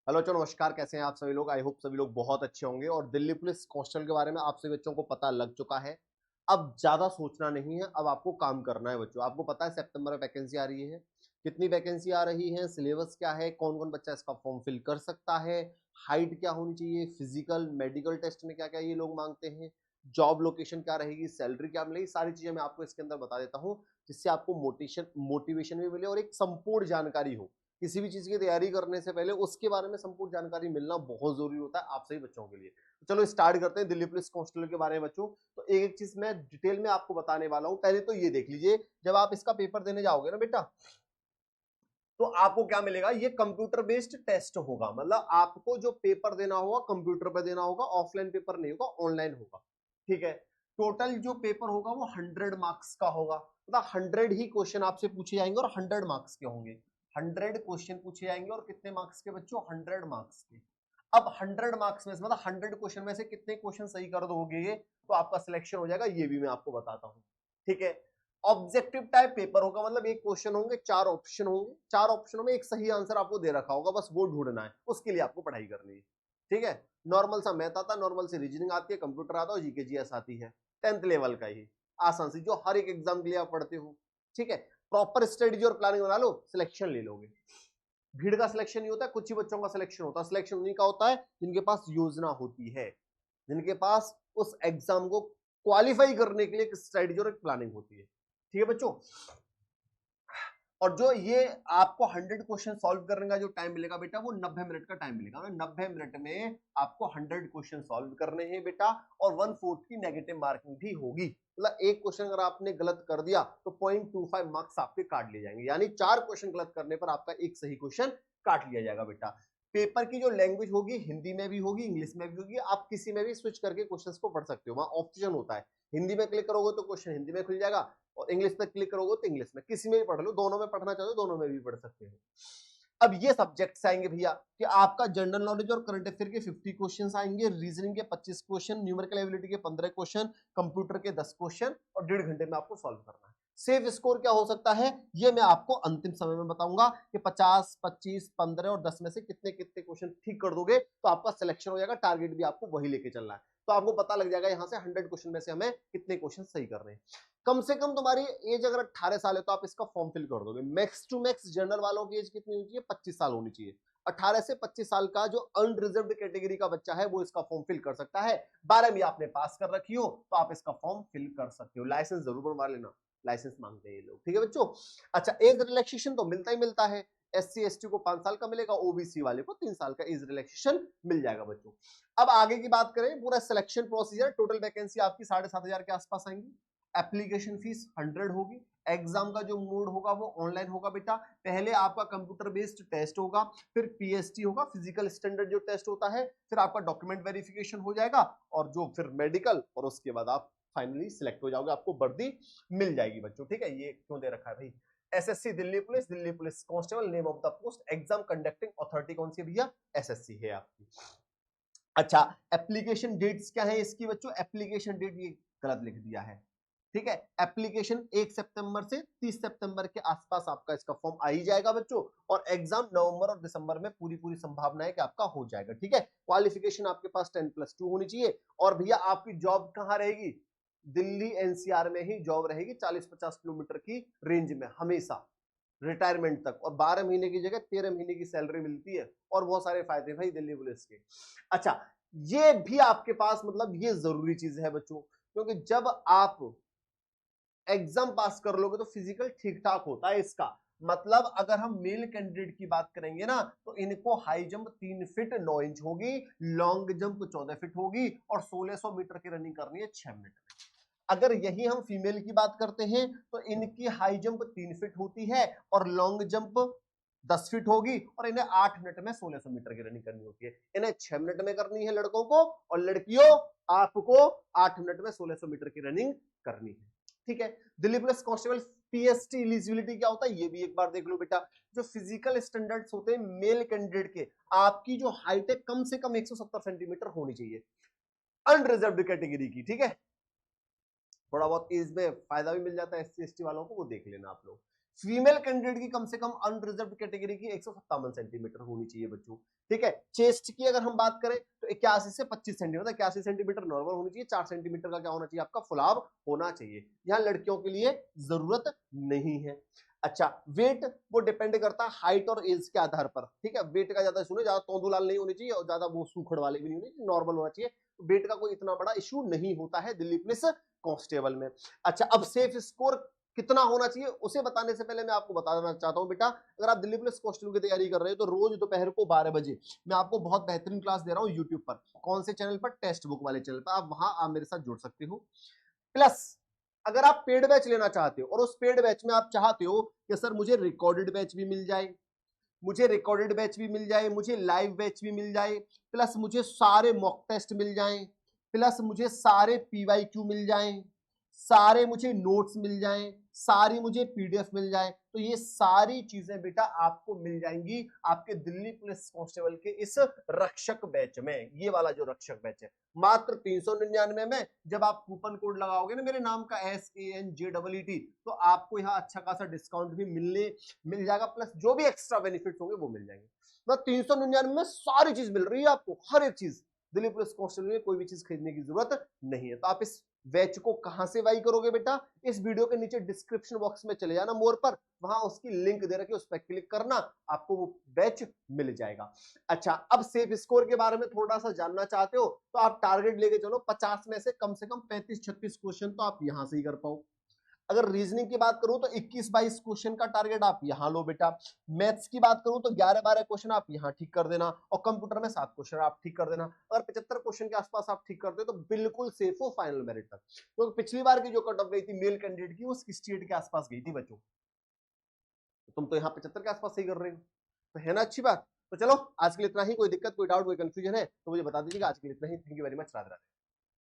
Hello बच्चों, नमस्कार। कैसे हैं आप सभी लोग? आई होप सभी लोग बहुत अच्छे होंगे। और दिल्ली पुलिस कांस्टेबल के बारे में आप सभी बच्चों को पता लग चुका है। अब ज्यादा सोचना नहीं है, अब आपको काम करना है बच्चों। आपको पता है सितंबर में वैकेंसी आ रही है, कितनी वैकेंसी आ रही है, सिलेबस क्या है, कौन कौन बच्चा इसका फॉर्म फिल कर सकता है, हाइट क्या होनी चाहिए, फिजिकल मेडिकल टेस्ट में क्या क्या ये लोग मांगते हैं, जॉब लोकेशन क्या रहेगी, सैलरी क्या मिलेगी, सारी चीजें मैं आपको इसके अंदर बता देता हूँ, जिससे आपको मोटिवेशन भी मिले और एक संपूर्ण जानकारी हो। किसी भी चीज की तैयारी करने से पहले उसके बारे में संपूर्ण जानकारी मिलना बहुत जरूरी होता है आप सभी बच्चों के लिए। तो चलो स्टार्ट करते हैं दिल्ली पुलिस कांस्टेबल के बारे में बच्चों। तो एक एक चीज मैं डिटेल में आपको बताने वाला हूं। पहले तो ये देख लीजिए, जब आप इसका पेपर देने जाओगे ना बेटा, तो आपको क्या मिलेगा, ये कंप्यूटर बेस्ड टेस्ट होगा। मतलब आपको जो पेपर देना होगा कंप्यूटर पे देना होगा, ऑफलाइन पेपर नहीं होगा, ऑनलाइन होगा। ठीक है। टोटल जो पेपर होगा वो 100 मार्क्स का होगा। मतलब 100 ही क्वेश्चन आपसे पूछे जाएंगे और 100 मार्क्स के होंगे। 100 क्वेश्चन पूछे जाएंगे और कितने मार्क्स के बच्चों? 100 मार्क्स के। अब 100 मार्क्स में से मतलब 100 क्वेश्चन में से कितने क्वेश्चन सही कर दोगे तो आपका सिलेक्शन हो जाएगा, ये भी मैं आपको बताता हूँ। ठीक है। ऑब्जेक्टिव टाइप पेपर होगा, मतलब एक क्वेश्चन होंगे, 4 ऑप्शन होंगे, 4 ऑप्शनों में एक सही आंसर आपको दे रखा होगा, बस वो ढूंढना है, उसके लिए आपको पढ़ाई करनी है। ठीक है। नॉर्मल सा मैथ आता है, नॉर्मल सी रीजनिंग आती है, कंप्यूटर आता है, जीके जीएस आती है। 10th लेवल का ही आसान सी, जो हर एक एग्जाम के लिए आप पढ़ते हो। ठीक है। प्रॉपर स्ट्रेटेजी और प्लानिंग बना लो, सिलेक्शन ले लोगे। भीड़ का सिलेक्शन नहीं होता, कुछ ही बच्चों का सिलेक्शन होता है। सिलेक्शन उन्हीं का होता है जिनके पास योजना होती है, जिनके पास उस एग्जाम को क्वालिफाई करने के लिए एक स्ट्रेटेजी और एक प्लानिंग होती है। ठीक है बच्चों। और जो ये आपको 100 क्वेश्चन सॉल्व करने का जो टाइम मिलेगा बेटा, वो 90 मिनट का टाइम मिलेगा। 90 मिनट में आपको 100 क्वेश्चन सॉल्व करने हैं बेटा, और 1/4 की नेगेटिव मार्किंग भी होगी। मतलब एक क्वेश्चन अगर आपने गलत कर दिया तो 0.25 मार्क्स आपके काट लिए जाएंगे, यानी 4 क्वेश्चन गलत करने पर आपका एक सही क्वेश्चन काट लिया जाएगा बेटा। पेपर की जो लैंग्वेज होगी, हिंदी में भी होगी, इंग्लिश में भी होगी। आप किसी में भी स्विच करके क्वेश्चंस को पढ़ सकते हो, वहां ऑप्शन होता है। हिंदी में क्लिक करोगे तो क्वेश्चन हिंदी में खुल जाएगा, और इंग्लिश पे क्लिक करोगे तो इंग्लिश में, किसी में भी पढ़ लो। दोनों में पढ़ना चाहते हो दोनों में भी पढ़ सकते हो। अब ये सब्जेक्ट्स आएंगे भैया कि आपका जनरल नॉलेज और करंट अफेयर के 50 क्वेश्चंस आएंगे, रीजनिंग के 25 क्वेश्चन, न्यूमेरिकल एबिलिटी के 15 क्वेश्चन, कंप्यूटर के 10 क्वेश्चन, और 1.5 घंटे में आपको सॉल्व करना है। सेफ स्कोर क्या हो सकता है ये मैं आपको अंतिम समय में बताऊंगा कि 50, 25, 15 और 10 में से कितने कितने क्वेश्चन ठीक कर दोगे तो आपका सिलेक्शन हो जाएगा। टारगेट भी आपको वही लेके चलना है, तो आपको पता लग जाएगा यहां से 100 क्वेश्चन में से हमें कितने क्वेश्चन सही करने हैं। कम से कम तुम्हारी एज अगर 18 साल है तो आप इसका फॉर्म फिल कर दोगे। मैक्स टू मैक्स जनरल वालों की एज कितनी होनी चाहिए? 25 साल होनी चाहिए। 18 से 25 साल का जो अनरिजर्व्ड कैटेगरी का बच्चा है वो इसका फॉर्म फिल कर सकता है। 12वीं आपने पास कर रखी हो तो आप इसका फॉर्म फिल कर सकते हो। लाइसेंस जरूर बनवा लेना, लाइसेंस मांगते हैं ये लोग। ठीक है बच्चों। अच्छा, एज रिलैक्सेशन तो मिलता ही मिलता है। SC ST को 5 साल का मिलेगा, ओबीसी वाले को 3 साल का एज रिलैक्सेशन मिल जाएगा बच्चों। अब आगे की बात करें, पूरा सिलेक्शन प्रोसीजर, टोटल वैकेंसी आपकी 7,500 के आसपास आएंगी। एप्लीकेशन फीस 100 होगी। एग्जाम का जो मोड होगा वो ऑनलाइन होगा बेटा। पहले आपका कंप्यूटर बेस्ड टेस्ट होगा, फिर पीएसटी होगा, फिजिकल स्टैंडर्ड जो टेस्ट होता है, फिर आपका डॉक्यूमेंट वेरिफिकेशन हो जाएगा, और जो फिर मेडिकल, और उसके बाद आप फाइनली सिलेक्ट हो जाओगे, आपको वर्दी मिल जाएगी बच्चों। ठीक है। ये क्यों दे रखा है भाई? SSC Delhi police constable, name of the post, exam conducting authority कौन सी भैया? एसएससी है आपकी। अच्छा, एप्लीकेशन डेट्स क्या है इसकी बच्चों? एप्लीकेशन डेट ये गलत लिख दिया है। ठीक है। एप्लीकेशन 1 सितंबर से 30 सितंबर के आसपास आपका इसका फॉर्म आ ही जाएगा बच्चों, और एग्जाम नवंबर और दिसंबर में पूरी पूरी संभावना है कि आपका हो जाएगा। ठीक है। क्वालिफिकेशन आपके पास 10+2 होनी चाहिए। और भैया आपकी जॉब कहां रहेगी? दिल्ली एनसीआर में ही जॉब रहेगी, 40-50 किलोमीटर की रेंज में हमेशा, रिटायरमेंट तक। और 12 महीने की जगह 13 महीने की सैलरी मिलती है, और बहुत सारे फायदे भाई दिल्ली पुलिस के। अच्छा, ये भी आपके पास, मतलब ये जरूरी चीज है बच्चों, क्योंकि जब आप एग्जाम पास कर लोगे तो फिजिकल ठीक ठाक होता है इसका। मतलब अगर हम मेल कैंडिडेट की बात करेंगे ना, तो इनको हाई जंप 3 फीट 9 इंच होगी, लॉन्ग जंप 14 फीट होगी, और 1600 मीटर की रनिंग करनी है 6 मिनट में। अगर यही हम फीमेल की बात करते हैं तो इनकी हाई जंप 3 फीट होती है, और लॉन्ग जंप 10 फीट होगी, और इन्हें 8 मिनट में 1600 मीटर की रनिंग करनी होती है। इन्हें 6 मिनट में करनी है लड़कों को, और लड़कियों आपको 8 मिनट में 1600 मीटर की रनिंग करनी है। ठीक है। Delhi police constable PST eligibility क्या होता है ये भी एक बार देख लो बेटा। जो फिजिकल स्टैंडर्ड्स होते हैं मेल कैंडिडेट के, आपकी जो हाइट है कम से कम 170 सेंटीमीटर होनी चाहिए, अनरिजर्व्ड कैटेगरी की। ठीक है। थोड़ा बहुत इसमें फायदा भी मिल जाता है SC ST वालों को, वो देख लेना आप लोग। फीमेल कैंडिडेट की कम से कम अनरिजर्व कैटेगरी की 157 सेंटीमीटर होनी चाहिए बच्चों, ठीक है। चेस्ट की अगर हम बात करें तो 81 से 25 सेंटीमीटर, 81 सेंटीमीटर नॉर्मल होनी चाहिए, 4 सेंटीमीटर का क्या होना चाहिए, आपका फुलाव होना चाहिए। यहाँ लड़कियों के लिए जरूरत नहीं है। अच्छा, वेट वो डिपेंड करता है हाइट और एज के आधार पर, ठीक है। वेट का ज्यादा सुने, ज्यादा तोंदुलाल नहीं होनी चाहिए और ज्यादा वो सूखड़ वाले भी नहीं होनी चाहिए, नॉर्मल होना चाहिए। वेट का कोई इतना बड़ा इशू नहीं होता है दिल्ली पुलिस कांस्टेबल में। अच्छा, अब सेफ स्कोर कितना होना चाहिए उसे बताने से पहले मैं आपको बता देना चाहता हूं बेटा, अगर आप दिल्ली पुलिस कांस्टेबल की तैयारी कर रहे हो तो रोज दोपहर को 12 बजे मैं आपको बहुत बेहतरीन क्लास दे रहा हूं यूट्यूब पर। कौन से चैनल पर? टेक्स्ट बुक वाले चैनल पर। आप वहां आप मेरे साथ जुड़ सकते हो। प्लस अगर आप पेड बैच लेना चाहते हो और उस पेड बैच में आप चाहते हो कि सर मुझे रिकॉर्डेड बैच भी मिल जाए, मुझे रिकॉर्डेड बैच भी मिल जाए, मुझे लाइव बैच भी मिल जाए, प्लस मुझे सारे मॉक टेस्ट मिल जाएं, प्लस मुझे सारे पीवाईक्यू मिल जाएं, सारे मुझे नोट्स मिल जाएं, सारी मुझे पीडीएफ मिल जाए, तो ये सारी चीजें बेटा आपको मिल जाएंगी आपके दिल्ली पुलिस कांस्टेबल के इस रक्षक बैच में। ये वाला जो रक्षक बैच है मात्र 399 में, जब आप कूपन कोड लगाओगे ना मेरे नाम का SANJEET, तो आपको यहाँ अच्छा खासा डिस्काउंट भी मिल जाएगा, प्लस जो भी एक्स्ट्रा बेनिफिट्स होंगे वो मिल जाएंगे। मतलब 399 में सारी चीज मिल रही है आपको, हर एक चीज। दिल्ली पुलिस कांस्टेबल में कोई भी चीज खरीदने की जरूरत नहीं है। तो आप इस बैच को कहां से बाई करोगे बेटा? इस वीडियो के नीचे डिस्क्रिप्शन बॉक्स में चले जाना मोर पर, वहां उसकी लिंक दे रखी है, उस पर क्लिक करना, आपको वो बैच मिल जाएगा। अच्छा, अब सेफ स्कोर के बारे में थोड़ा सा जानना चाहते हो तो आप टारगेट लेके चलो, 50 में से कम 35-36 क्वेश्चन तो आप यहां से ही कर पाओ। अगर रीजनिंग की बात करूं तो 21-22 क्वेश्चन का टारगेट आप यहां लो बेटा। मैथ्स की बात करूं तो 11-12 क्वेश्चन आप यहां ठीक कर देना, और कंप्यूटर में 7 क्वेश्चन आप ठीक कर देना। अगर 75 क्वेश्चन के आसपास आप ठीक करते हो तो बिल्कुल सेफ हो फाइनल मेरिट तक। क्योंकि पिछली बार की जो कट ऑफ गई थी मेल कैंडिडेट की, वो 68 के आसपास गई थी बच्चों। तुम तो यहाँ 75 के आसपास सही कर रहे हो, तो है ना अच्छी बात। तो चलो आज के लिए इतना ही। कोई दिक्कत, कोई डाउट, कोई कंफ्यूजन है तो मुझे बता दीजिएगा। आज के लिए इतना ही। Thank you very much. Radhe Radhe.